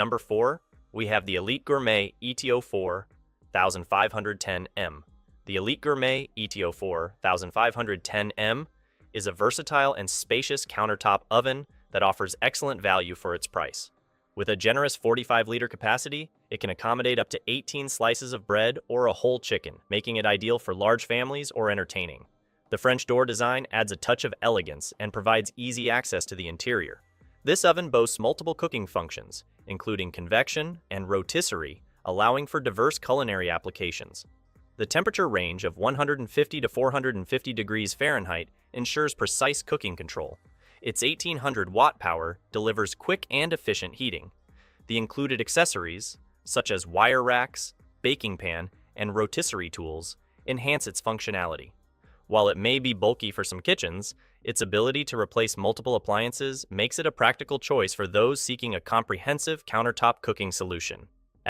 Number 4, we have the Elite Gourmet ETO-4510M. The Elite Gourmet ETO-4510M is a versatile and spacious countertop oven that offers excellent value for its price. With a generous 45-liter capacity, it can accommodate up to 18 slices of bread or a whole chicken, making it ideal for large families or entertaining. The French door design adds a touch of elegance and provides easy access to the interior. This oven boasts multiple cooking functions, including convection and rotisserie, allowing for diverse culinary applications. The temperature range of 150 to 450 degrees Fahrenheit ensures precise cooking control. Its 1800-watt power delivers quick and efficient heating. The included accessories, such as wire racks, baking pan, and rotisserie tools, enhance its functionality. While it may be bulky for some kitchens, its ability to replace multiple appliances makes it a practical choice for those seeking a comprehensive countertop cooking solution.